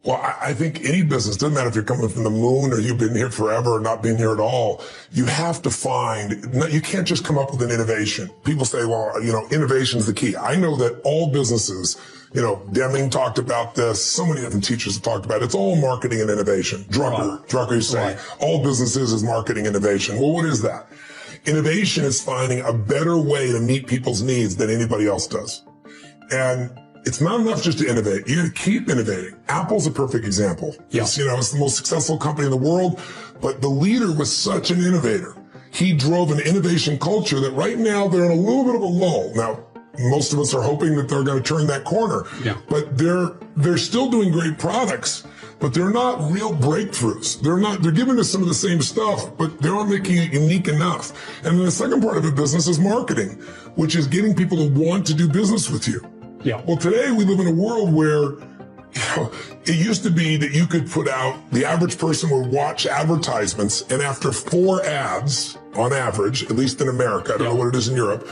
Well, I think any business, doesn't matter if you're coming from the moon or you've been here forever or not been here at all, you have to find, you can't just come up with an innovation. People say, well, innovation's the key. I know that all businesses, Deming talked about this, so many different teachers have talked about it. It's all marketing and innovation. Drucker is saying, all businesses is marketing innovation. Well, what is that? Innovation is finding a better way to meet people's needs than anybody else does. And it's not enough just to innovate. You got to keep innovating. Apple's a perfect example. Yeah. It's the most successful company in the world, but the leader was such an innovator. He drove an innovation culture that right now they're in a little bit of a lull. Now, most of us are hoping that they're going to turn that corner. Yeah. But they're still doing great products, but they're not real breakthroughs. They're giving us some of the same stuff, but they're not making it unique enough. And then the second part of the business is marketing, which is getting people to want to do business with you. Yeah. Well, today we live in a world where it used to be that you could put out, the average person would watch advertisements, and after 4 ads, on average, at least in America, I don't know what it is in Europe,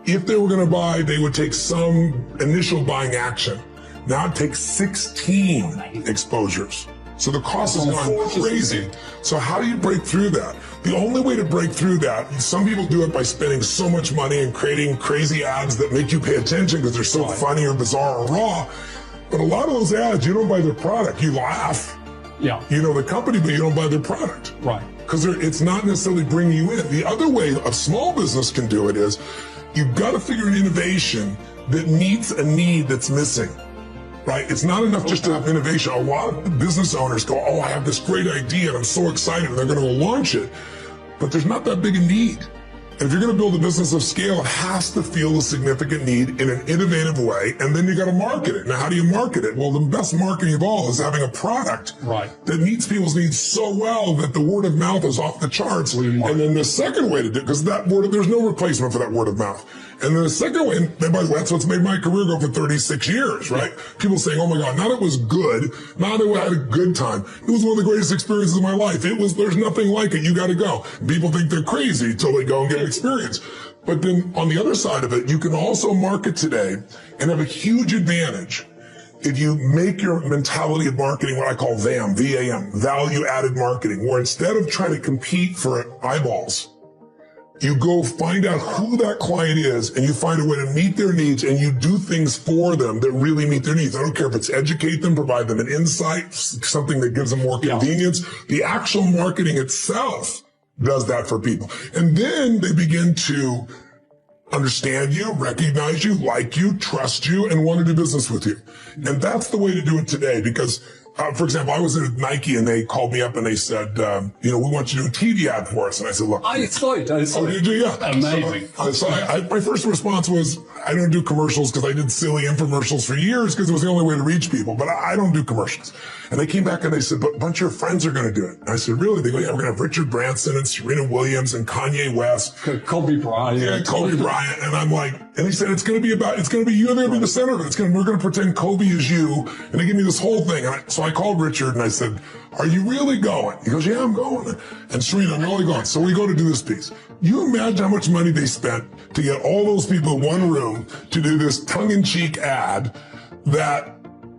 if they were going to buy, they would take some initial buying action. Now it takes 16 exposures. So the cost has gone crazy. So how do you break through that? The only way to break through that, some people do it by spending so much money and creating crazy ads that make you pay attention because they're so funny or bizarre or raw. But a lot of those ads, you don't buy their product. You laugh. Yeah. You know the company, but you don't buy their product. Right. Because it's not necessarily bringing you in. The other way a small business can do it is you've got to figure an innovation that meets a need that's missing. Right? It's not enough just to have innovation. A lot of business owners go, oh, I have this great idea and I'm so excited and they're going to launch it. But there's not that big a need. And if you're going to build a business of scale, it has to feel a significant need in an innovative way. And then you got to market it. Now, how do you market it? Well, the best marketing of all is having a product that meets people's needs so well that the word of mouth is off the charts. And then the second way to do it, because there's no replacement for that word of mouth. And then the second way, and by the way, that's what's made my career go for 36 years, right? People saying, oh my God, not it was good, not it had a good time. It was one of the greatest experiences of my life. There's nothing like it. You got to go. People think they're crazy until they go and get an experience. But then on the other side of it, you can also market today and have a huge advantage if you make your mentality of marketing what I call VAM, V-A-M, value-added marketing, where instead of trying to compete for eyeballs, you go find out who that client is and you find a way to meet their needs and you do things for them that really meet their needs. I don't care if it's educate them, provide them an insight, something that gives them more convenience. The actual marketing itself does that for people. And then they begin to understand you, recognize you, like you, trust you, and want to do business with you. And that's the way to do it today because for example, I was at Nike and they called me up and they said, we want you to do a TV ad for us. And I said, look. I saw it. Oh, did you? Yeah. Amazing. So my first response was, I don't do commercials because I did silly infomercials for years because it was the only way to reach people, but I don't do commercials. And they came back and they said, but a bunch of your friends are going to do it. And I said, really? They go, yeah, we're going to have Richard Branson and Serena Williams and Kanye West. Kobe Bryant. Yeah, Kobe Bryant. And I'm like, and he said, it's going to be you and they're going to be the center of it. We're going to pretend Kobe is you. And they give me this whole thing. And so I called Richard and I said, are you really going? He goes, yeah, I'm going. And Serena, I'm really going. So we go to do this piece. You imagine how much money they spent to get all those people in one room to do this tongue-in-cheek ad that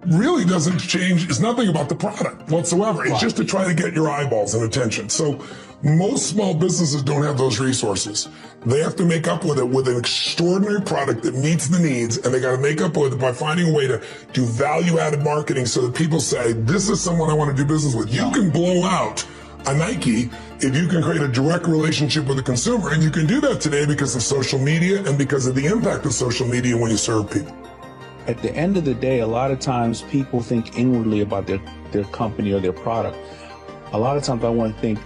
really doesn't change. It's nothing about the product whatsoever. It's just to try to get your eyeballs and attention. So most small businesses don't have those resources. They have to make up with it with an extraordinary product that meets the needs, and they got to make up with it by finding a way to do value-added marketing so that people say, this is someone I want to do business with. You can blow out a Nike if you can create a direct relationship with the consumer, and you can do that today because of social media and because of the impact of social media when you serve people. At the end of the day, a lot of times people think inwardly about their company or their product. A lot of times I want to think,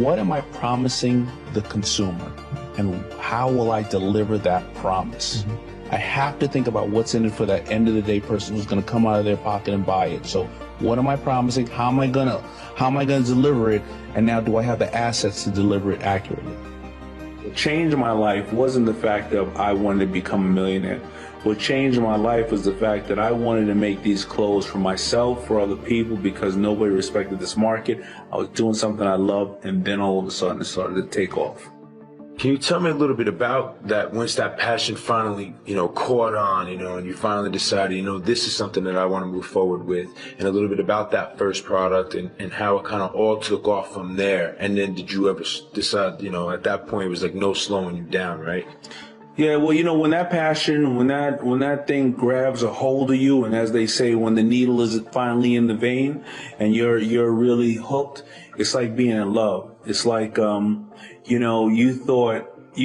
what am I promising the consumer and how will I deliver that promise? Mm-hmm. I have to think about what's in it for that end of the day person who's going to come out of their pocket and buy it. So what am I promising? How am I going to deliver it? And now do I have the assets to deliver it accurately? What changed my life wasn't the fact that I wanted to become a millionaire. What changed my life was the fact that I wanted to make these clothes for myself, for other people, because nobody respected this market. I was doing something I loved, and then all of a sudden it started to take off. Can you tell me a little bit about that, once that passion finally, caught on, and you finally decided, this is something that I want to move forward with, and a little bit about that first product and how it kind of all took off from there. And then did you ever decide, at that point it was like no slowing you down, right? Yeah, well, when that passion, when that thing grabs a hold of you, and as they say, when the needle is finally in the vein and you're really hooked, it's like being in love. It's like, you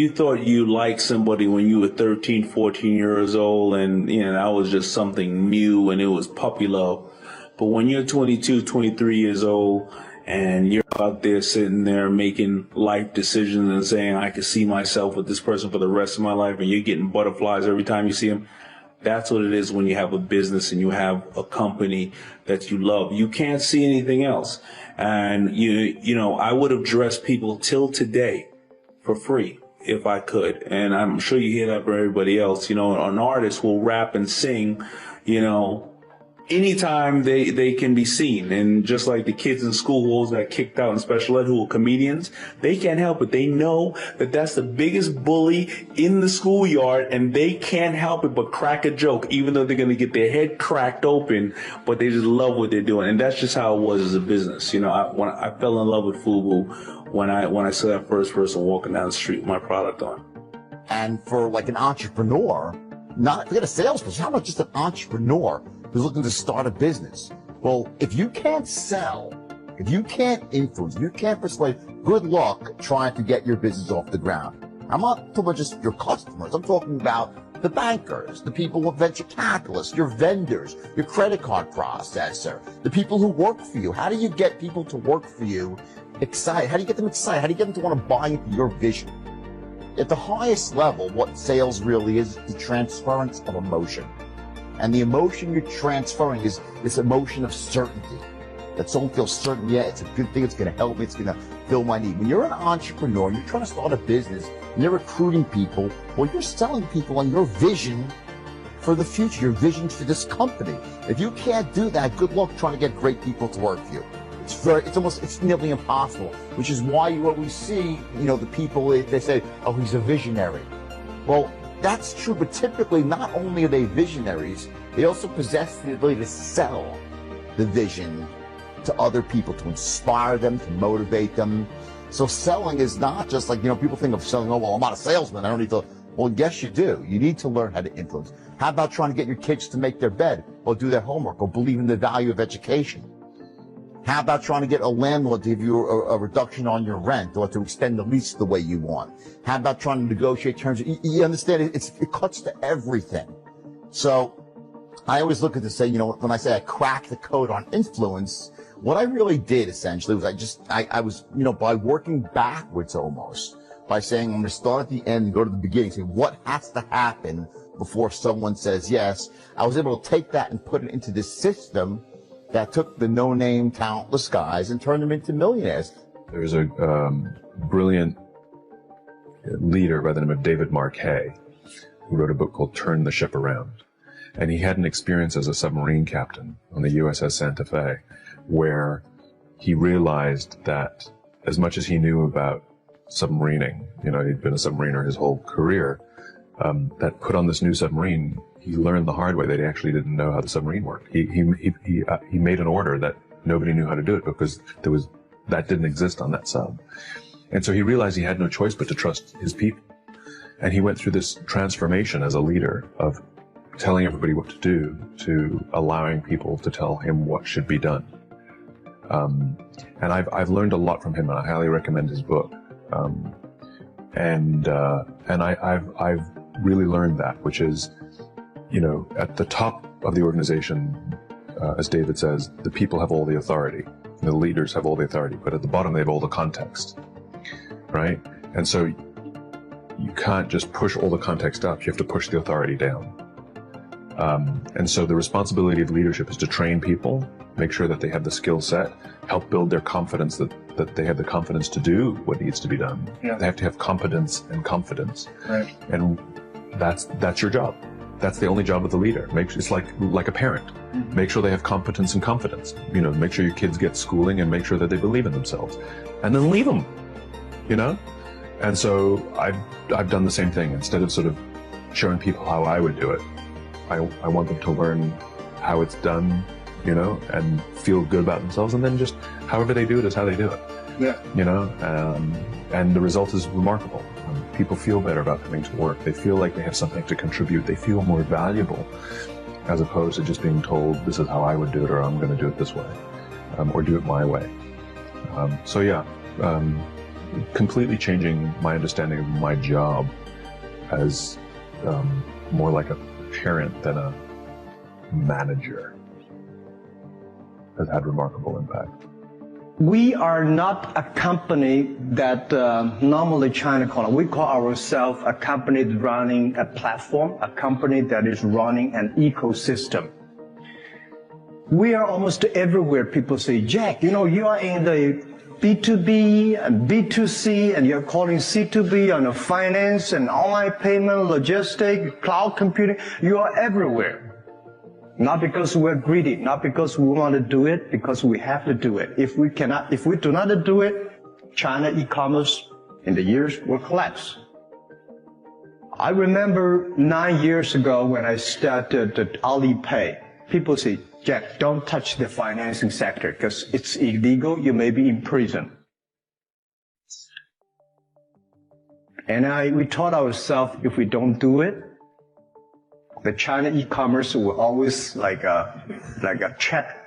thought you liked somebody when you were 13, 14 years old, and, that was just something new and it was puppy love. But when you're 22, 23 years old and you're out there sitting there making life decisions and saying, I can see myself with this person for the rest of my life, and you're getting butterflies every time you see them, that's what it is when you have a business and you have a company that you love. You can't see anything else. And, I would have dressed people till today for free if I could. And I'm sure you hear that from everybody else. An artist will rap and sing, anytime they can be seen. And just like the kids in school who always got kicked out in special ed who are comedians, they can't help it. They know that that's the biggest bully in the schoolyard, and they can't help it but crack a joke, even though they're going to get their head cracked open, but they just love what they're doing. And that's just how it was as a business. When I fell in love with FUBU when I saw that first person walking down the street with my product on. And for like an entrepreneur, forget a salesperson, how about just an entrepreneur who's looking to start a business? Well, if you can't sell, if you can't influence, if you can't persuade, good luck trying to get your business off the ground. I'm not talking about just your customers. I'm talking about the bankers, the people with venture capitalists, your vendors, your credit card processor, the people who work for you. How do you get people to work for you excited? How do you get them excited? How do you get them to want to buy into your vision? At the highest level, what sales really is the transference of emotion. And the emotion you're transferring is this emotion of certainty. That someone feels certain, yeah, it's a good thing, it's going to help me, it's going to fill my need. When you're an entrepreneur and you're trying to start a business and you're recruiting people, well, you're selling people on your vision for the future, your vision for this company. If you can't do that, good luck trying to get great people to work for you. It's nearly impossible, which is why you always see, the people, they say, oh, he's a visionary. Well, that's true, but typically not only are they visionaries, they also possess the ability to sell the vision to other people, to inspire them, to motivate them. So selling is not just like, people think of selling, oh, well, I'm not a salesman, I don't need to. Well, yes, you do. You need to learn how to influence. How about trying to get your kids to make their bed, or do their homework, or believe in the value of education? How about trying to get a landlord to give you a reduction on your rent, or to extend the lease the way you want? How about trying to negotiate terms? You understand, it cuts to everything. So I always look at this, say, when I say I cracked the code on influence, what I really did essentially was I was, by working backwards almost, by saying I'm going to start at the end and go to the beginning, say what has to happen before someone says yes. I was able to take that and put it into this system that took the no-name, talentless guys and turned them into millionaires. There's a brilliant leader by the name of David Marquet who wrote a book called Turn the Ship Around. And he had an experience as a submarine captain on the USS Santa Fe, where he realized that as much as he knew about submarining, he'd been a submariner his whole career, that put on this new submarine, he learned the hard way that he actually didn't know how the submarine worked. He made an order that nobody knew how to do it because that didn't exist on that sub. And so he realized he had no choice but to trust his people. And he went through this transformation as a leader of telling everybody what to do to allowing people to tell him what should be done. And I've learned a lot from him, and I highly recommend his book. And I've really learned that, which is, at the top of the organization, as David says, the people have all the authority, the leaders have all the authority, but at the bottom they have all the context, right? And so you can't just push all the context up, you have to push the authority down. And so the responsibility of leadership is to train people, make sure that they have the skill set, help build their confidence that they have the confidence to do what needs to be done. Yeah. They have to have competence and confidence. Right. And that's your job. That's the only job of the leader. It's like a parent. Mm-hmm. Make sure they have competence and confidence. Make sure your kids get schooling and make sure that they believe in themselves. And then leave them, And so I've done the same thing. Instead of sort of showing people how I would do it, I want them to learn how it's done, you know, and feel good about themselves, and then just however they do it is how they do it. Yeah. You know, and the result is remarkable. People feel better about coming to work. They feel like they have something to contribute. They feel more valuable, as opposed to just being told, this is how I would do it, or I'm going to do it this way, or do it my way. So yeah, completely changing my understanding of my job as more like a parent than a manager has had remarkable impact. We are not a company that normally China call it. We call ourselves a company running a platform, a company that is running an ecosystem. We are almost everywhere. People say, Jack, you know, you are in the B2B and B2C, and you're calling C2B on the finance and online payment, logistics, cloud computing. You are everywhere. Not because we're greedy, not because we want to do it, because we have to do it. If we do not do it, China e-commerce in the years will collapse. I remember 9 years ago when I started Alipay, people say, Jack, don't touch the financing sector because it's illegal, you may be in prison. And we taught ourselves if we don't do it, the China e-commerce will always like a chat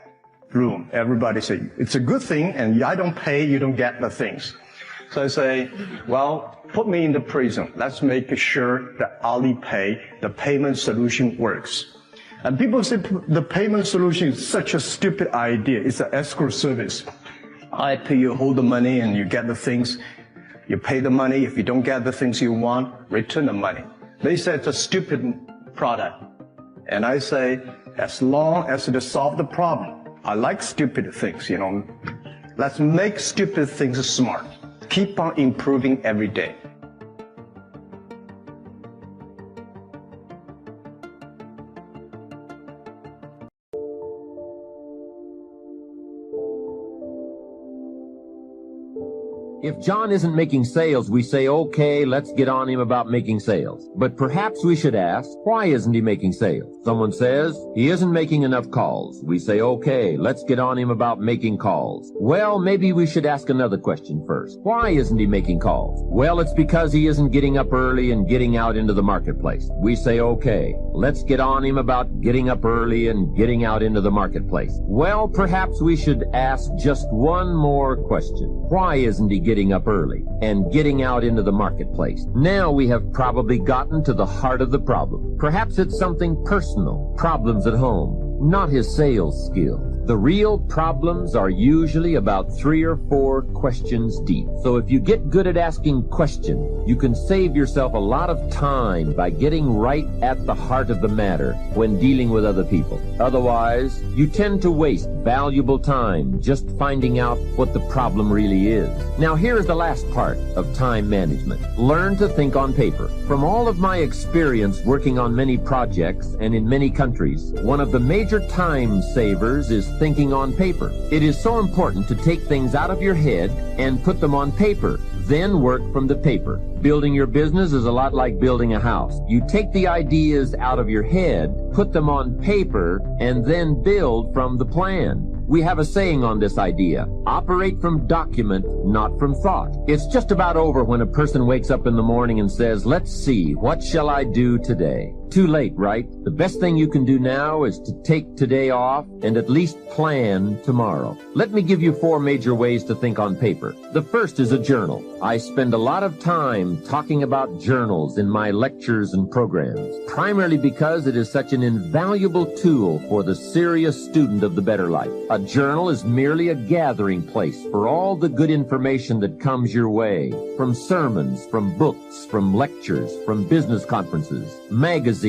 room. Everybody say, it's a good thing, and I don't pay, you don't get the things. So I say, well, put me in the prison. Let's make sure that Alipay, the payment solution, works. And people say the payment solution is such a stupid idea. It's an escrow service. I pay you, hold the money, and you get the things. You pay the money. If you don't get the things you want, return the money. They say it's a stupid product. And I say, as long as it solves the problem. I like stupid things, you know. Let's make stupid things smart. Keep on improving every day. If John isn't making sales, we say, okay, let's get on him about making sales. But perhaps we should ask, why isn't he making sales? Someone says, he isn't making enough calls. We say, okay, let's get on him about making calls. Well, maybe we should ask another question first. Why isn't he making calls? Well, it's because he isn't getting up early and getting out into the marketplace. We say, okay, let's get on him about getting up early and getting out into the marketplace. Well, perhaps we should ask just one more question. Why isn't he getting up early and getting out into the marketplace? Now we have probably gotten to the heart of the problem. Perhaps it's something personal, problems at home, not his sales skills. The real problems are usually about 3 or 4 questions deep. So if you get good at asking questions, you can save yourself a lot of time by getting right at the heart of the matter when dealing with other people. Otherwise, you tend to waste valuable time just finding out what the problem really is. Now here's the last part of time management. Learn to think on paper. From all of my experience working on many projects and in many countries, one of the major time savers is thinking on paper. It is so important to take things out of your head and put them on paper, then work from the paper. Building your business is a lot like building a house. You take the ideas out of your head, put them on paper, and then build from the plan. We have a saying on this idea: operate from document, not from thought. It's just about over when a person wakes up in the morning and says, let's see, what shall I do today? Too late, right? The best thing you can do now is to take today off and at least plan tomorrow. Let me give you 4 major ways to think on paper. The first is a journal. I spend a lot of time talking about journals in my lectures and programs, primarily because it is such an invaluable tool for the serious student of the better life. A journal is merely a gathering place for all the good information that comes your way, from sermons, from books, from lectures, from business conferences, magazines,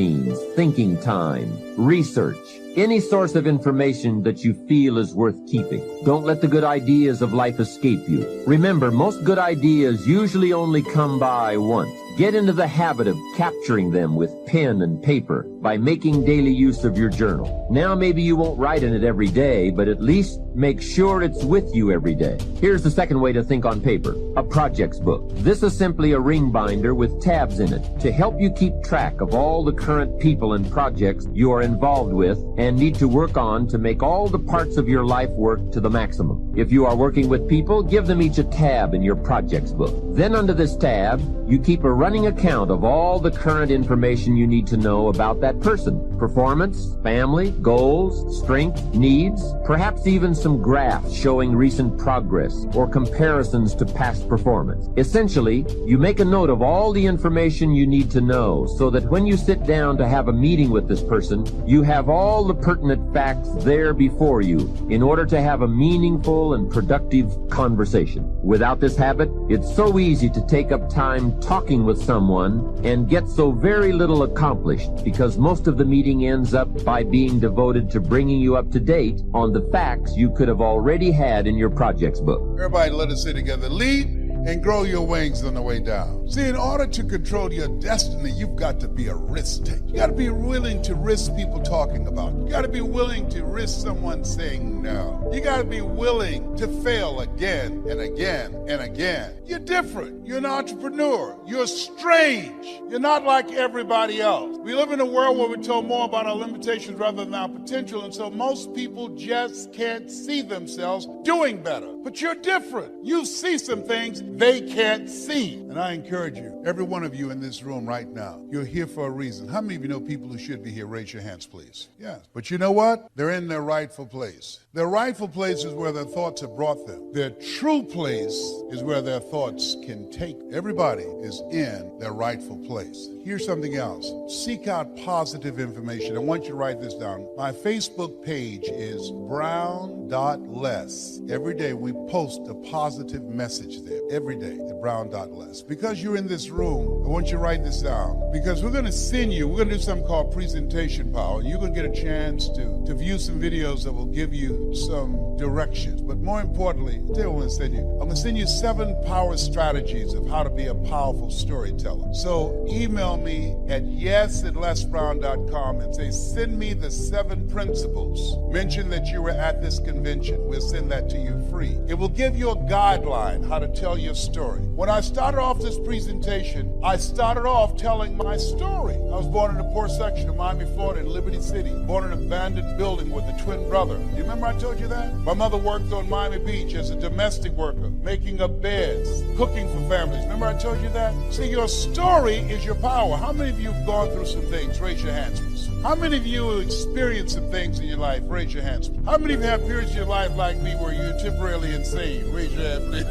thinking time, research, any source of information that you feel is worth keeping. Don't let the good ideas of life escape you. Remember, most good ideas usually only come by once. Get into the habit of capturing them with pen and paper by making daily use of your journal. Now maybe you won't write in it every day, but at least make sure it's with you every day. Here's the second way to think on paper, a projects book. This is simply a ring binder with tabs in it to help you keep track of all the current people and projects you are involved with and need to work on to make all the parts of your life work to the maximum. If you are working with people, give them each a tab in your projects book. Then under this tab, you keep a running account of all the current information you need to know about that person. Performance, family, goals, strengths, needs, perhaps even some graphs showing recent progress or comparisons to past performance. Essentially, you make a note of all the information you need to know so that when you sit down to have a meeting with this person, you have all the pertinent facts there before you in order to have a meaningful and productive conversation. Without this habit, it's so easy to take up time talking with someone and get so very little accomplished because most of the meeting ends up by being devoted to bringing you up to date on the facts you could have already had in your projects book. Everybody, let us say together, lead and grow your wings on the way down. See, in order to control your destiny, you've got to be a risk taker. You got to be willing to risk people talking about you. You got to be willing to risk someone saying no. You got to be willing to fail again and again and again. You're different. You're an entrepreneur. You're strange. You're not like everybody else. We live in a world where we're told more about our limitations rather than our potential, and so most people just can't see themselves doing better. But you're different. You see some things they can't see. And I encourage you, every one of you in this room right now, you're here for a reason. How many of you know people who should be here? Raise your hands, please. Yes. But you know what? They're in their rightful place. Their rightful place is where their thoughts have brought them. Their true place is where their thoughts can take. Everybody is in their rightful place. Here's something else. Seek out positive information. I want you to write this down. My Facebook page is brown.less. Every day we post a positive message there. Every day at brown.less. Because you're in this room, I want you to write this down. Because we're going to send you, we're going to do something called presentation power. You're going to get a chance to view some videos that will give you some directions. But more importantly, I'm going to send you 7 power strategies of how to be a powerful storyteller. So email me at yes@lesbrown.com and say, send me the 7 principles. Mention that you were at this convention. We'll send that to you free. It will give you a guideline how to tell your story. When I started off this presentation, I started off telling my story. I was born in the poor section of Miami, Florida, in Liberty City. Born in an abandoned building with a twin brother. You remember I told you that? My mother worked on Miami Beach as a domestic worker, making up beds, cooking for families. Remember I told you that? See, your story is your power. How many of you have gone through some things? Raise your hands, please. How many of you experienced some things in your life? Raise your hands, please. How many of you have periods in your life like me where you're temporarily insane? Raise your hand, please.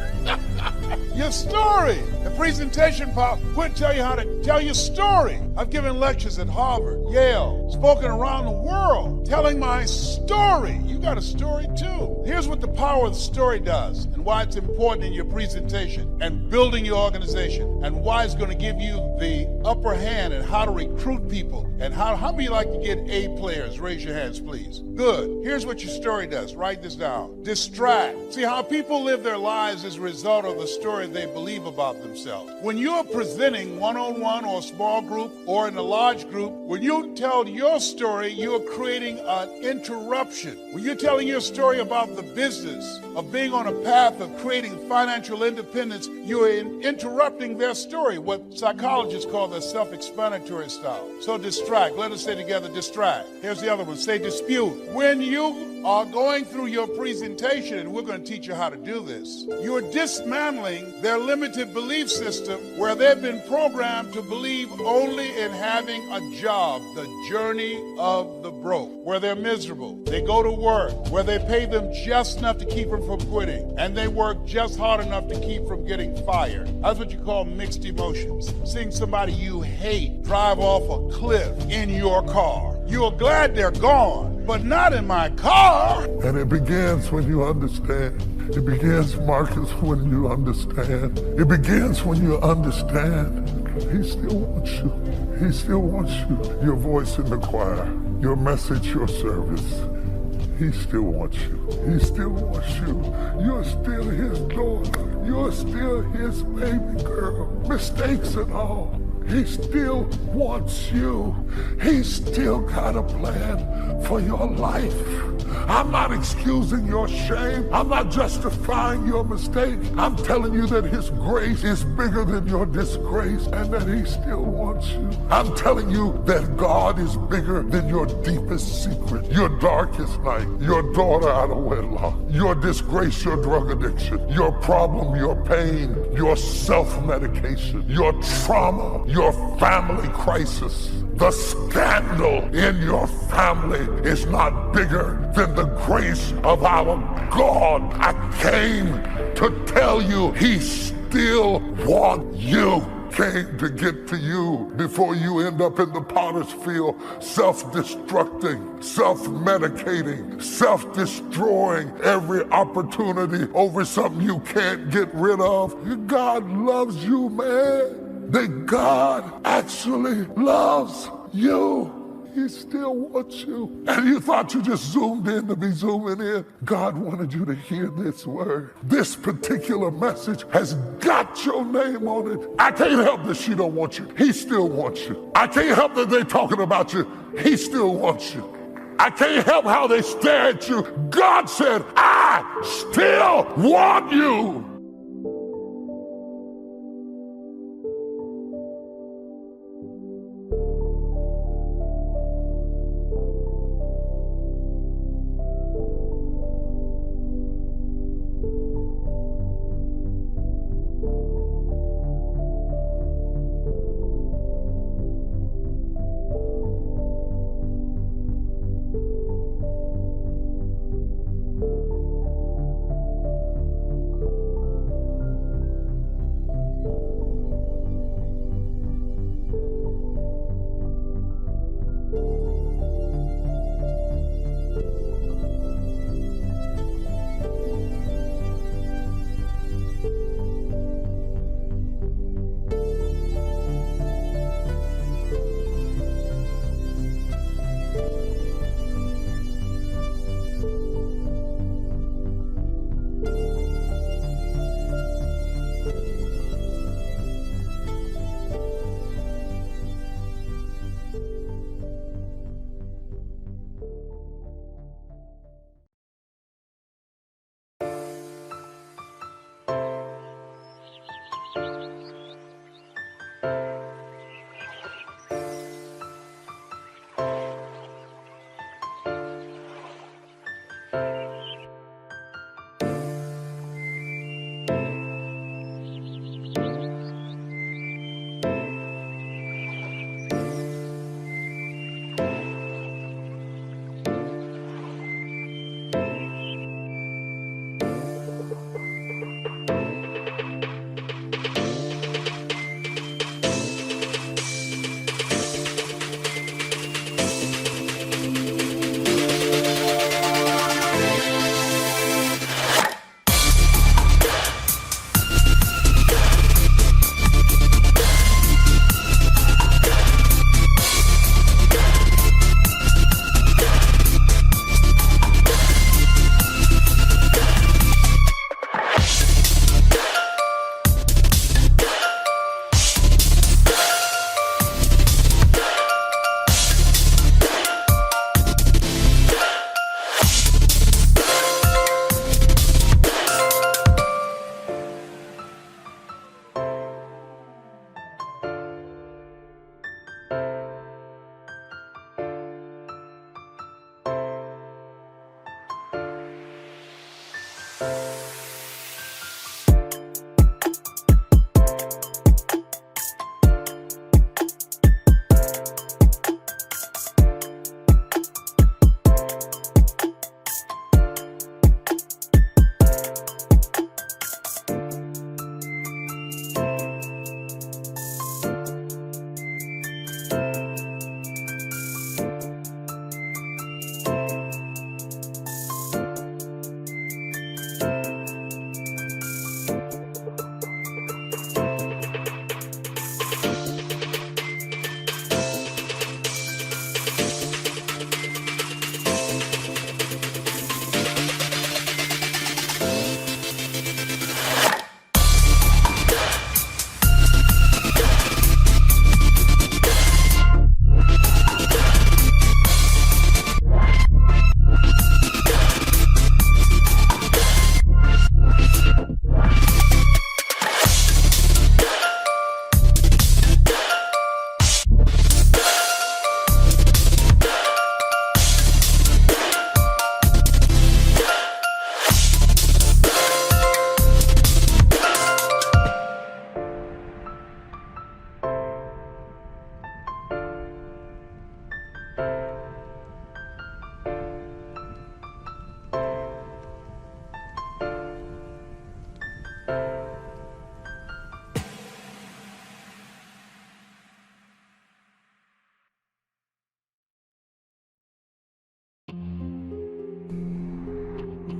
Your story. The presentation power. Quit tell you how to tell your story. I've given lectures at Harvard, Yale, spoken around the world, telling my story. You got a story too. Here's what the power of the story does and why it's important in your presentation and building your organization and why it's going to give you the upper hand and how to recruit people and how many like to get A players? Raise your hands, please. Good. Here's what your story does. Write this down. Distract. See, how people live their lives is a result of the story they believe about themselves. When you're presenting one-on-one or a small group or in a large group, when you tell your story, you're creating an interruption. When you're telling your story about the business of being on a path of creating financial independence, you're interrupting their story, what psychologists call the self-explanatory style. So distract. Let us say together, distract. Here's the other one. Say dispute. When you are going through your presentation, and we're going to teach you how to do this, you're dismantling their limited belief system where they've been programmed to believe only in having a job, the journey of the broke, where they're miserable. They go to work, where they pay them just enough to keep them from quitting, and they work just hard enough to keep from getting fired. That's what you call mixed emotions. Seeing somebody you hate drive off a cliff in your car. You're glad they're gone, but not in my car. And it begins when you understand. It begins, Marcus, when you understand. It begins when you understand. He still wants you. He still wants you. Your voice in the choir, your message, your service. He still wants you. He still wants you. You're still his daughter. You're still his baby girl. Mistakes and all. He still wants you. He's still got a plan for your life. I'm not excusing your shame. I'm not justifying your mistake. I'm telling you that his grace is bigger than your disgrace and that he still wants you. I'm telling you that God is bigger than your deepest secret, your darkest night, your daughter out of wedlock, your disgrace, your drug addiction, your problem, your pain, your self-medication, your trauma, your family crisis. The scandal in your family is not bigger than the grace of our God. I came to tell you he still wants you. Came to get to you before you end up in the potter's field, self-destructing, self-medicating, self-destroying every opportunity over something you can't get rid of. God loves you, man. That God actually loves you. He still wants you. And you thought you just zoomed in to be zooming in. God wanted you to hear this word. This particular message has got your name on it. I can't help that she don't want you. He still wants you. I can't help that they're talking about you. He still wants you. I can't help how they stare at you. God said, I still want you.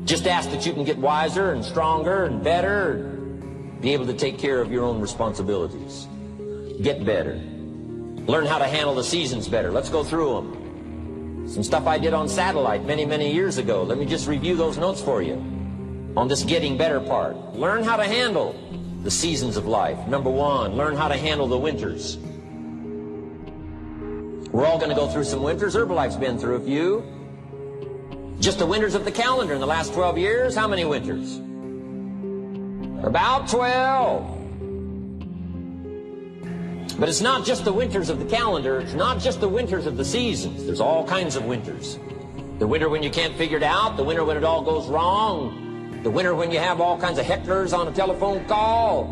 Just ask that you can get wiser and stronger and better, be able to take care of your own responsibilities. Get better. Learn how to handle the seasons better. Let's go through them. Some stuff I did on satellite many, many years ago. Let me just review those notes for you on this getting better part. Learn how to handle the seasons of life. Number one, learn how to handle the winters. We're all going to go through some winters. Herbalife's been through a few. Just the winters of the calendar in the last 12 years, how many winters? About 12. But it's not just the winters of the calendar. It's not just the winters of the seasons. There's all kinds of winters. The winter when you can't figure it out. The winter when it all goes wrong. The winter when you have all kinds of hecklers on a telephone call.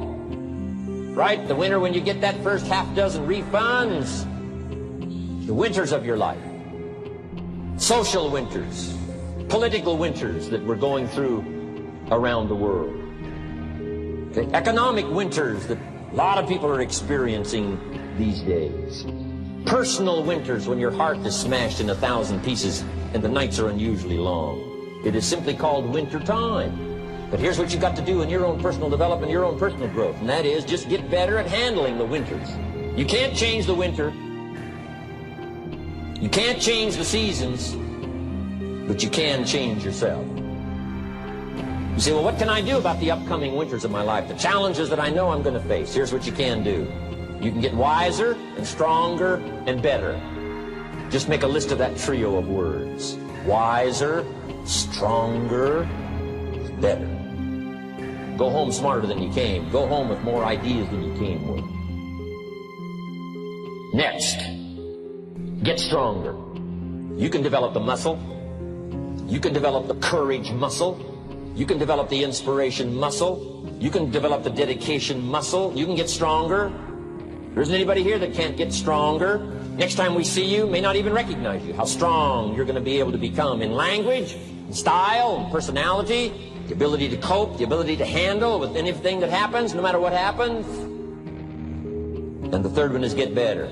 Right? The winter when you get that first half dozen refunds. The winters of your life. Social winters. Political winters that we're going through around the world. Okay. Economic winters that a lot of people are experiencing these days. Personal winters when your heart is smashed in 1,000 pieces and the nights are unusually long. It is simply called winter time. But here's what you've got to do in your own personal development, your own personal growth, and that is just get better at handling the winters. You can't change the winter. You can't change the seasons, but you can change yourself. You say, well, what can I do about the upcoming winters of my life? The challenges that I know I'm going to face. Here's what you can do. You can get wiser and stronger and better. Just make a list of that trio of words. Wiser, stronger, better. Go home smarter than you came. Go home with more ideas than you came with. Next, get stronger. You can develop the muscle. You can develop the courage muscle. You can develop the inspiration muscle. You can develop the dedication muscle. You can get stronger. There isn't anybody here that can't get stronger. Next time we see you, may not even recognize you. How strong you're going to be able to become in language, in style, in personality, the ability to cope, the ability to handle with anything that happens, no matter what happens. And the third one is get better.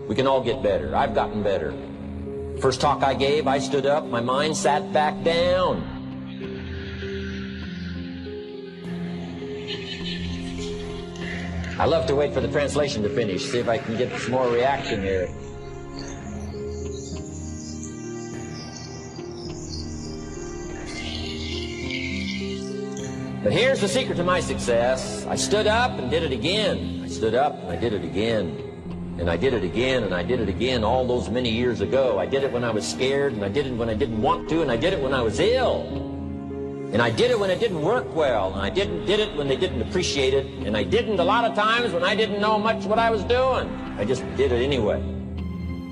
We can all get better. I've gotten better. First talk I gave, I stood up, my mind sat back down. I love to wait for the translation to finish, see if I can get some more reaction here. But here's the secret to my success. I stood up and did it again. I stood up and I did it again. And I did it again, and I did it again all those many years ago. I did it when I was scared, and I did it when I didn't want to, and I did it when I was ill. And I did it when it didn't work well, and I did it when they didn't appreciate it, and I didn't a lot of times when I didn't know much what I was doing. I just did it anyway.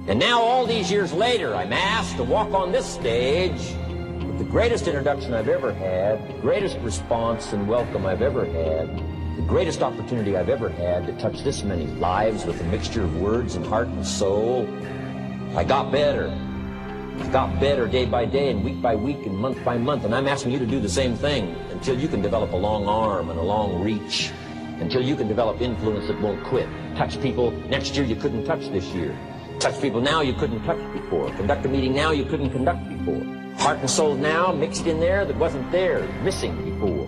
And now all these years later, I'm asked to walk on this stage with the greatest introduction I've ever had, the greatest response and welcome I've ever had, the greatest opportunity I've ever had to touch this many lives with a mixture of words and heart and soul. I got better. I got better day by day and week by week and month by month, and I'm asking you to do the same thing until you can develop a long arm and a long reach, until you can develop influence that won't quit. Touch people next year you couldn't touch this year. Touch people now you couldn't touch before. Conduct a meeting now you couldn't conduct before. Heart and soul now mixed in there that wasn't there, missing before.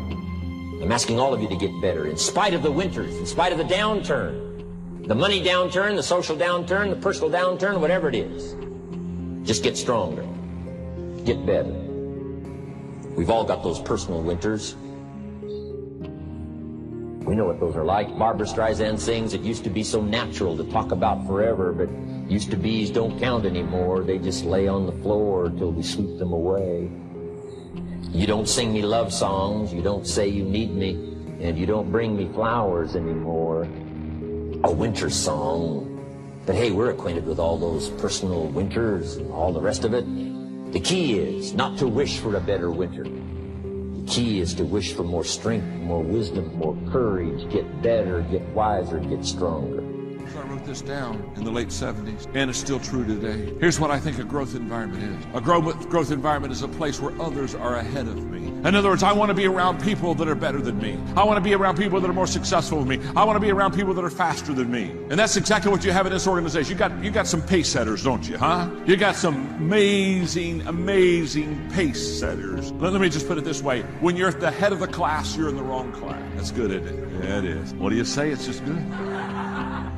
I'm asking all of you to get better in spite of the winters, in spite of the downturn, the money downturn, the social downturn, the personal downturn, whatever it is. Just get stronger. Get better. We've all got those personal winters. We know what those are like. Barbara Streisand sings, it used to be so natural to talk about forever, but used to be's don't count anymore. They just lay on the floor till we sweep them away. You don't sing me love songs, you don't say you need me, and you don't bring me flowers anymore. A winter song. But hey, we're acquainted with all those personal winters and all the rest of it. The key is not to wish for a better winter. The key is to wish for more strength, more wisdom, more courage, get better, get wiser, get stronger. So I wrote this down in the late 70s, and it's still true today. Here's what I think a growth environment is. A growth environment is a place where others are ahead of me. In other words, I want to be around people that are better than me. I want to be around people that are more successful than me. I want to be around people that are faster than me. And that's exactly what you have in this organization. You got some pace setters, don't you, huh? You got some amazing pace setters. Let me just put it this way. When you're at the head of the class, you're in the wrong class. That's good, isn't it? Yeah, it is. What do you say? It's just good.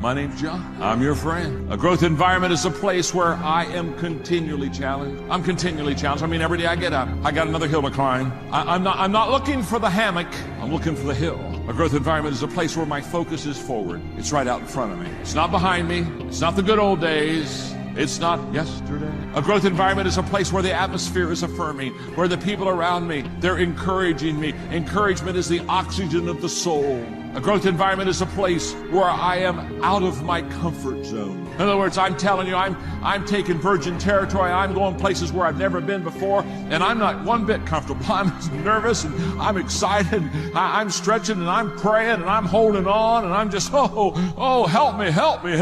My name's John. I'm your friend. A growth environment is a place where I am continually challenged. I'm continually challenged. I mean, every day I get up, I got another hill to climb. I'm not looking for the hammock. I'm looking for the hill. A growth environment is a place where my focus is forward. It's right out in front of me. It's not behind me. It's not the good old days. It's not yesterday. A growth environment is a place where the atmosphere is affirming, where the people around me, they're encouraging me. Encouragement is the oxygen of the soul. A growth environment is a place where I am out of my comfort zone. In other words, I'm telling you, I'm taking virgin territory. I'm going places where I've never been before, and I'm not one bit comfortable. I'm nervous, and I'm excited. I'm stretching, and I'm praying, and I'm holding on, and I'm just, help me, Rohn, help me,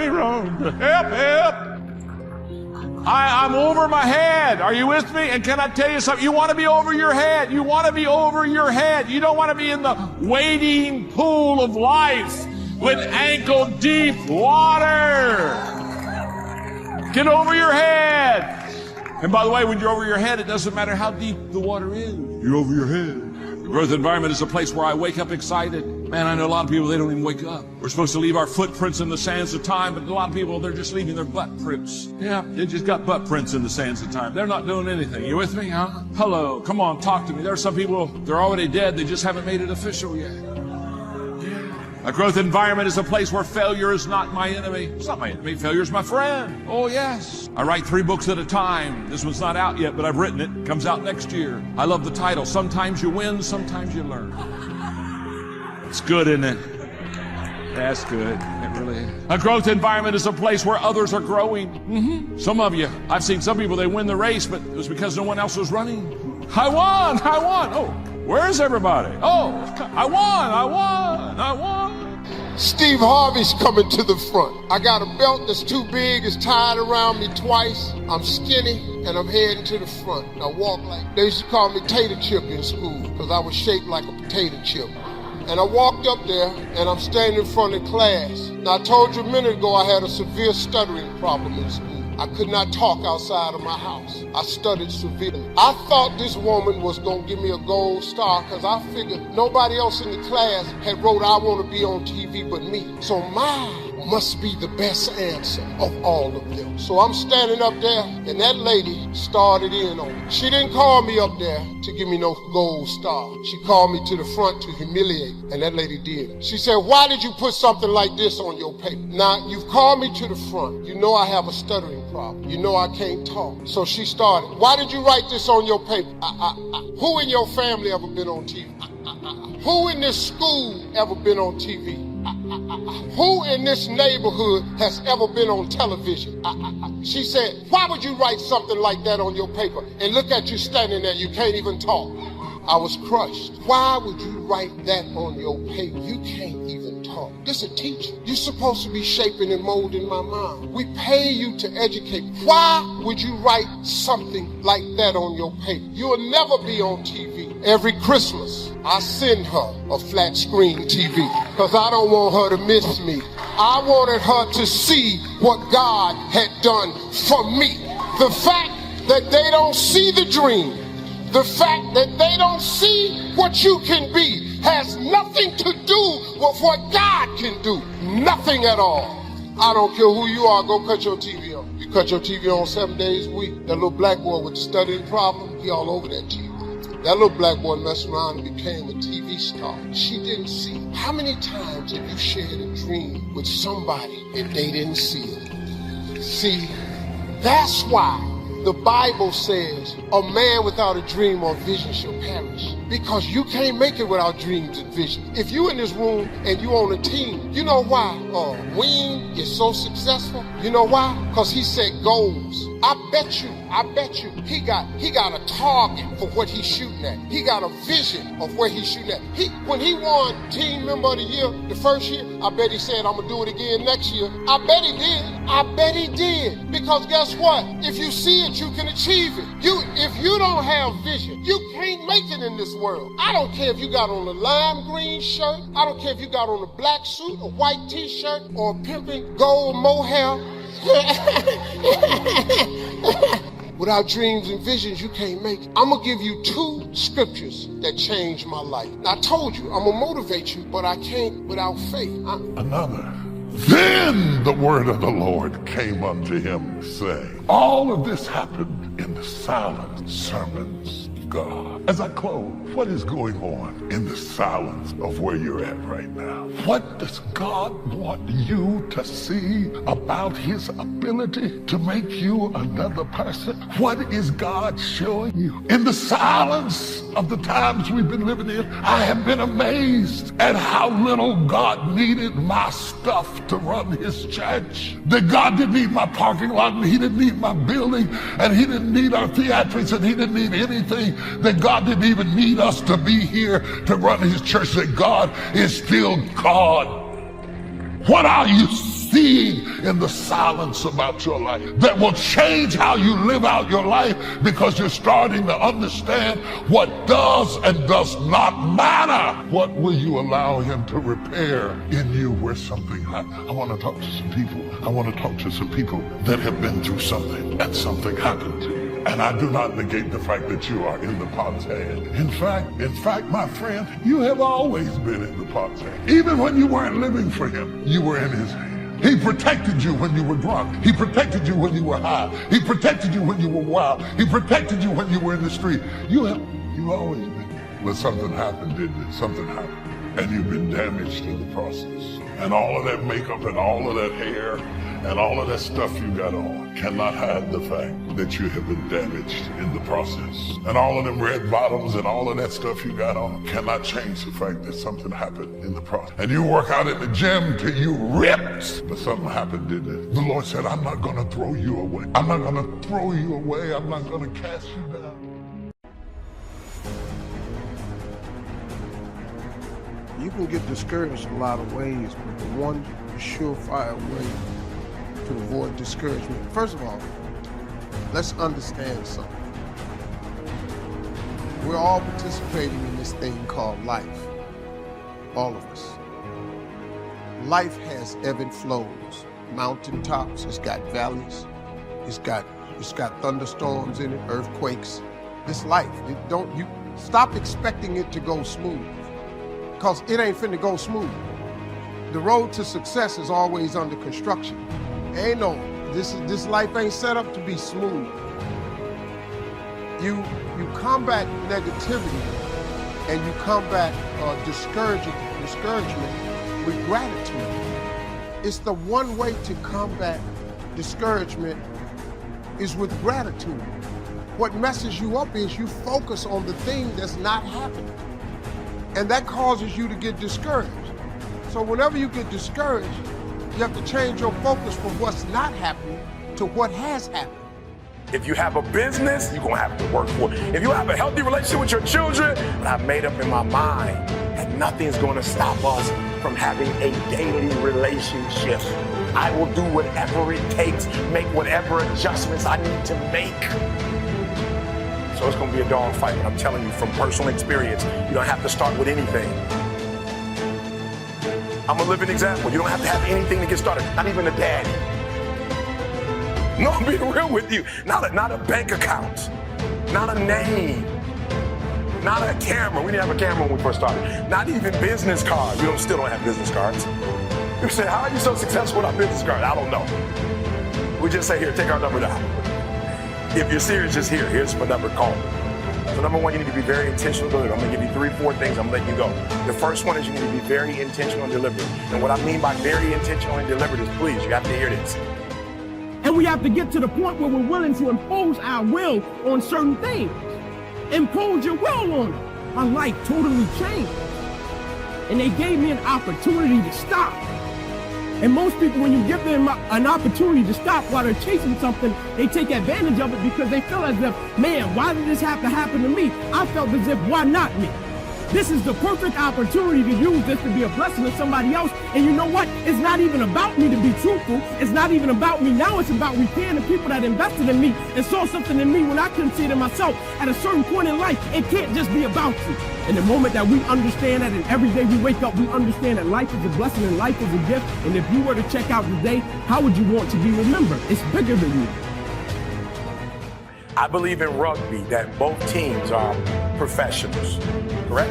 Rohn, help. I'm over my head. Are you with me? And can I tell you something? You want to be over your head. You want to be over your head. You don't want to be in the wading pool of life with ankle-deep water. Get over your head. And by the way, when you're over your head, it doesn't matter how deep the water is. You're over your head. The growth environment is a place where I wake up excited. Man, I know a lot of people, they don't even wake up. We're supposed to leave our footprints in the sands of time, but a lot of people, they're just leaving their butt prints. Yeah, they just got butt prints in the sands of time. They're not doing anything. You with me, huh? Hello, come on, talk to me. There are some people, they're already dead. They just haven't made it official yet. A growth environment is a place where failure is not my enemy. It's not my enemy. Failure is my friend. Oh, yes. I write 3 books at a time. This one's not out yet, but I've written it. It comes out next year. I love the title. Sometimes you win, sometimes you learn. It's good, isn't it? That's good. It really is. A growth environment is a place where others are growing. Some of you, I've seen some people, they win the race, but it was because no one else was running. I won. Oh, where's everybody? Oh, I won. Steve Harvey's coming to the front. I got a belt that's too big, it's tied around me twice. I'm skinny, and I'm heading to the front. I walk like, they used to call me Tater Chip in school, because I was shaped like a potato chip. And I walked up there, and I'm standing in front of class. Now, I told you a minute ago I had a severe stuttering problem in school. I could not talk outside of my house. I stuttered severely. I thought this woman was going to give me a gold star because I figured nobody else in the class had wrote, I want to be on TV but me. So mine must be the best answer of all of them. So I'm standing up there, and that lady started in on me. She didn't call me up there to give me no gold star. She called me to the front to humiliate, and that lady did. She said, why did you put something like this on your paper? Now, you've called me to the front. You know I have a stuttering problem. You know I can't talk. So she started, why did you write this on your paper? Who in your family ever been on TV? Who in this school ever been on TV? Who in this neighborhood has ever been on television? She said, why would you write something like that on your paper? And look at you standing there, you can't even talk. I was crushed. Why would you write that on your paper? You can't even talk. This is a teacher. You're supposed to be shaping and molding my mind. We pay you to educate. Why would you write something like that on your paper? You'll never be on TV. Every Christmas, I send her a flat screen TV because I don't want her to miss me. I wanted her to see what God had done for me. The fact that they don't see the dream, the fact that they don't see what you can be has nothing to do with what God can do. Nothing at all. I don't care who you are, go cut your TV on. You cut your TV on 7 days a week. That little black boy with the stuttering problem, he all over that TV. That little black boy messed around and became a TV star. She didn't see. How many times have you shared a dream with somebody and they didn't see it? See, that's why the Bible says a man without a dream or vision shall perish. Because you can't make it without dreams and vision. If you in this room and you on a team, you know why Wayne is so successful? You know why? Because he set goals. I bet you, he got a target for what he's shooting at. He got a vision of where he's shooting at. When he won Team Member of the Year the first year, I bet he said, I'm gonna do it again next year. I bet he did. Because guess what? If you see it, you can achieve it. If you don't have vision, you can't make it in this world. I don't care if you got on a lime green shirt. I don't care if you got on a black suit, a white t-shirt, or a pimping gold mohair. Without dreams and visions, you can't make it. I'm gonna give you 2 scriptures that changed my life. Now, I told you, I'm gonna motivate you, but I can't without faith. Another. Then the word of the Lord came unto him, saying, all of this happened in the silent sermons of God. As I close, what is going on in the silence of where you're at right now? What does God want you to see about his ability to make you another person? What is God showing you? In the silence of the times we've been living in, I have been amazed at how little God needed my stuff to run his church. That God didn't need my parking lot, and he didn't need my building, and he didn't need our theatrics, and he didn't need anything. That God didn't even need us to be here to run his church. That God is still God. What are you seeing in the silence about your life that will change how you live out your life, because you're starting to understand what does and does not matter? What will you allow him to repair in you where something happened? I want to talk to some people. I want to talk to some people that have been through something and something happened to you. And I do not negate the fact that you are in the pot's hand. In fact, my friend, you have always been in the pot's hand. Even when you weren't living for him, you were in his hand. He protected you when you were drunk. He protected you when you were high. He protected you when you were wild. He protected you when you were in the street. You always been. But something happened, didn't it? Something happened. And you've been damaged in the process. And all of that makeup and all of that hair and all of that stuff you got on cannot hide the fact that you have been damaged in the process. And all of them red bottoms and all of that stuff you got on cannot change the fact that something happened in the process. And you work out in the gym till you ripped, but something happened, didn't it? The Lord said, I'm not gonna throw you away. I'm not gonna throw you away. I'm not gonna cast you down. You can get discouraged a lot of ways, but the one surefire way to avoid discouragement, first of all, let's understand something. We're all participating in this thing called life, all of us. Life has ebb and flows, mountaintops, it's got valleys, it's got thunderstorms in it, earthquakes. It's life. You stop expecting it to go smooth, because it ain't finna go smooth. The road to success is always under construction. This life ain't set up to be smooth. You combat negativity and you combat discouragement with gratitude. It's the one way to combat discouragement is with gratitude. What messes you up is you focus on the thing that's not happening. And that causes you to get discouraged. So whenever you get discouraged, you have to change your focus from what's not happening to what has happened. If you have a business, you're gonna have to work for it. If you have a healthy relationship with your children, but I've made up in my mind that nothing's gonna stop us from having a daily relationship. I will do whatever it takes, make whatever adjustments I need to make. So it's gonna be a dog fight, but I'm telling you from personal experience, you don't have to start with anything. I'm a living example. You don't have to have anything to get started, not even a daddy. No, I'm being real with you. Not a bank account, not a name, not a camera. We didn't have a camera when we first started. Not even business cards. We still don't have business cards. You say, how are you so successful without business cards? I don't know. We just say, here, take our number down. If you're serious, just here's my number, call me. So number one, you need to be very intentional delivery. I'm gonna give you 3, 4 things, I'm gonna let you go. The first one is you need to be very intentional and deliberate. And what I mean by very intentional and deliberate is, please, you have to hear this. And we have to get to the point where we're willing to impose our will on certain things. Impose your will on them. my life totally changed. And they gave me an opportunity to stop. And most people, when you give them an opportunity to stop while they're chasing something, they take advantage of it because they feel as if, man, why did this have to happen to me? I felt as if, why not me? This is the perfect opportunity to use this to be a blessing to somebody else. And you know what? It's not even about me to be truthful. It's not even about me now. It's about repaying the people that invested in me and saw something in me when I couldn't see it in myself. At a certain point in life, it can't just be about you. And the moment that we understand that, and every day we wake up, we understand that life is a blessing and life is a gift. And if you were to check out today, how would you want to be remembered? It's bigger than you. I believe in rugby that both teams are professionals, correct?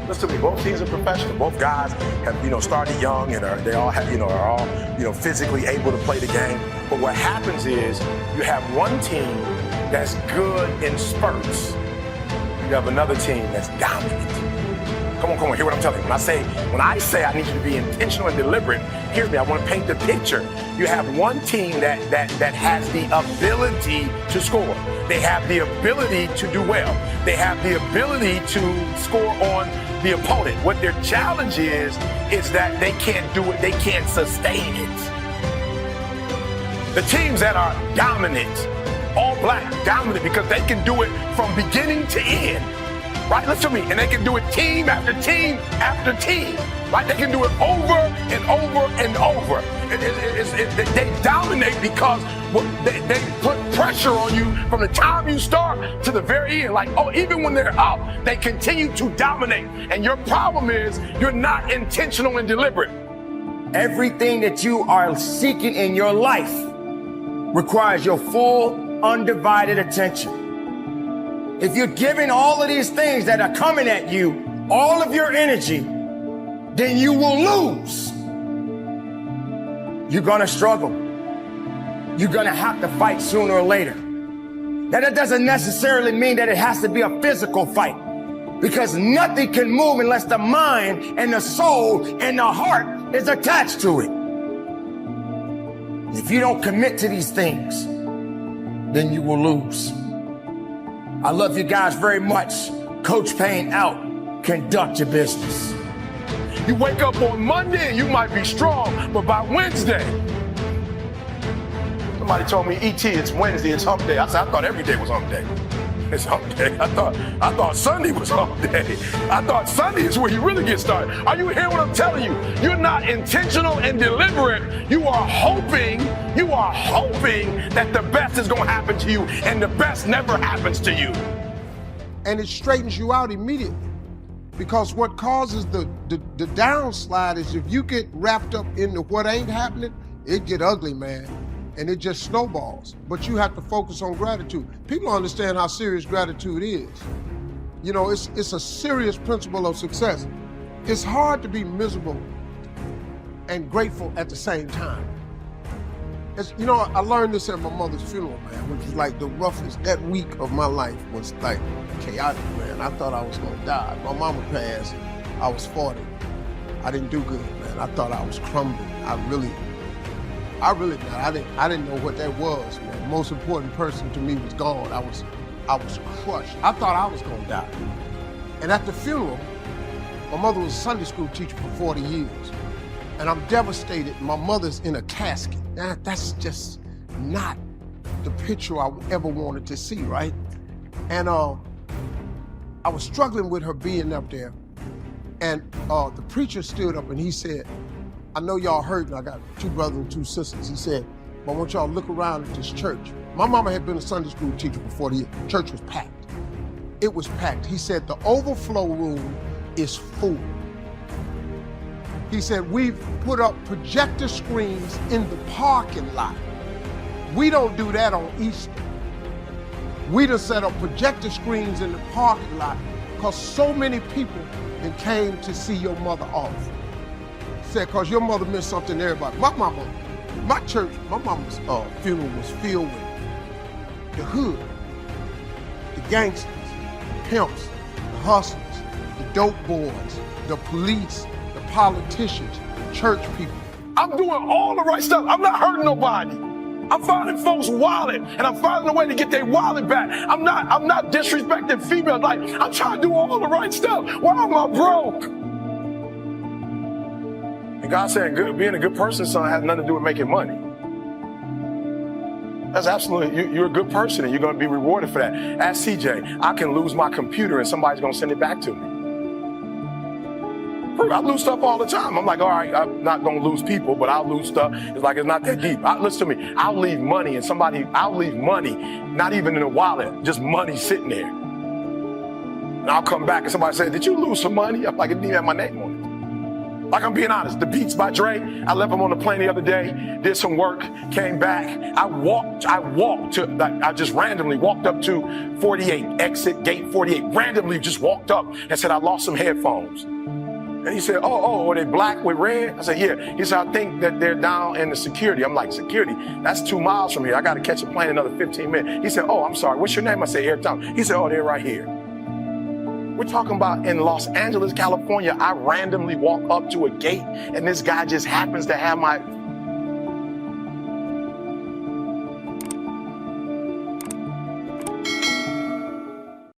Listen to me, both teams are professional. Both guys have, started young and they all have, are all, physically able to play the game. But what happens is you have one team that's good in spurts. You have another team that's dominant. Come on, hear what I'm telling you. When I say I need you to be intentional and deliberate, hear me, I want to paint the picture. You have one team that has the ability to score. They have the ability to do well. They have the ability to score on the opponent. What their challenge is that they can't do it, they can't sustain it. The teams that are dominant, all black, dominant, because they can do it from beginning to end. Right, listen to me, and they can do it team after team after team. Right, they can do it over and over and over. They dominate because they put pressure on you from the time you start to the very end. Like, even when they're up, they continue to dominate. And your problem is you're not intentional and deliberate. Everything that you are seeking in your life requires your full, undivided attention. If you're giving all of these things that are coming at you, all of your energy, then you will lose. You're gonna struggle. You're gonna have to fight sooner or later. Now, that doesn't necessarily mean that it has to be a physical fight, because nothing can move unless the mind and the soul and the heart is attached to it. If you don't commit to these things, then you will lose. I love you guys very much. Coach Payne out. Conduct your business. You wake up on Monday and you might be strong, but by Wednesday, somebody told me, E.T., it's Wednesday, it's hump day. I said, I thought every day was hump day. It's hump day. I thought Sunday was hump day. I thought Sunday is where you really get started. Are you hearing what I'm telling you? You're not intentional and deliberate. You are hoping that the best is going to happen to you, and the best never happens to you. And it straightens you out immediately. Because what causes the downslide is if you get wrapped up into what ain't happening, it get ugly, man. And it just snowballs. But you have to focus on gratitude. People don't understand how serious gratitude is. It's a serious principle of success. It's hard to be miserable and grateful at the same time. I learned this at my mother's funeral, man, which was like the roughest. That week of my life was like chaotic, man. I thought I was gonna die. My mama passed, I was 40. I didn't do good, man. I thought I was crumbling. I didn't know what that was, man. The most important person to me was gone. I was crushed. I thought I was gonna die. And at the funeral, my mother was a Sunday school teacher for 40 years. And I'm devastated. My mother's in a casket. That's just not the picture I ever wanted to see, right? And I was struggling with her being up there. And the preacher stood up and he said, I know y'all hurting. I got 2 brothers and 2 sisters. He said, but I want y'all to look around at this church. My mama had been a Sunday school teacher for 40 years. Church was packed. It was packed. He said, the overflow room is full. He said, we've put up projector screens in the parking lot. We don't do that on Easter. We done set up projector screens in the parking lot because so many people that came to see your mother off. Said, because your mother meant something to everybody. My mama's funeral was filled with the hood, the gangsters, the pimps, the hustlers, the dope boys, the police, the politicians, the church people. I'm doing all the right stuff. I'm not hurting nobody. I'm finding folks' wallet, and I'm finding a way to get their wallet back. I'm not disrespecting females. Like, I'm trying to do all the right stuff. Why am I broke? And God said, being a good person, son, has nothing to do with making money. That's absolutely, you're a good person, and you're going to be rewarded for that. Ask CJ, I can lose my computer, and somebody's going to send it back to me. I lose stuff all the time. I'm like, all right, I'm not going to lose people, but I'll lose stuff. It's like, it's not that deep. Listen to me. I'll leave money, and I'll leave money, not even in a wallet, just money sitting there. And I'll come back, and somebody say, did you lose some money? I'm like, it didn't even have my name on it. Like, I'm being honest. The Beats by Dre, I left them on the plane the other day, did some work, came back. I just randomly walked up to 48, exit gate 48, randomly just walked up and said, I lost some headphones. And he said, oh, are they black with red? I said, yeah. He said, I think that they're down in the security. I'm like, security? That's 2 miles from here. I got to catch a plane another 15 minutes. He said, oh, I'm sorry. What's your name? I said, Eric Thompson. He said, oh, they're right here. We're talking about in Los Angeles, California. I randomly walk up to a gate, and this guy just happens to have my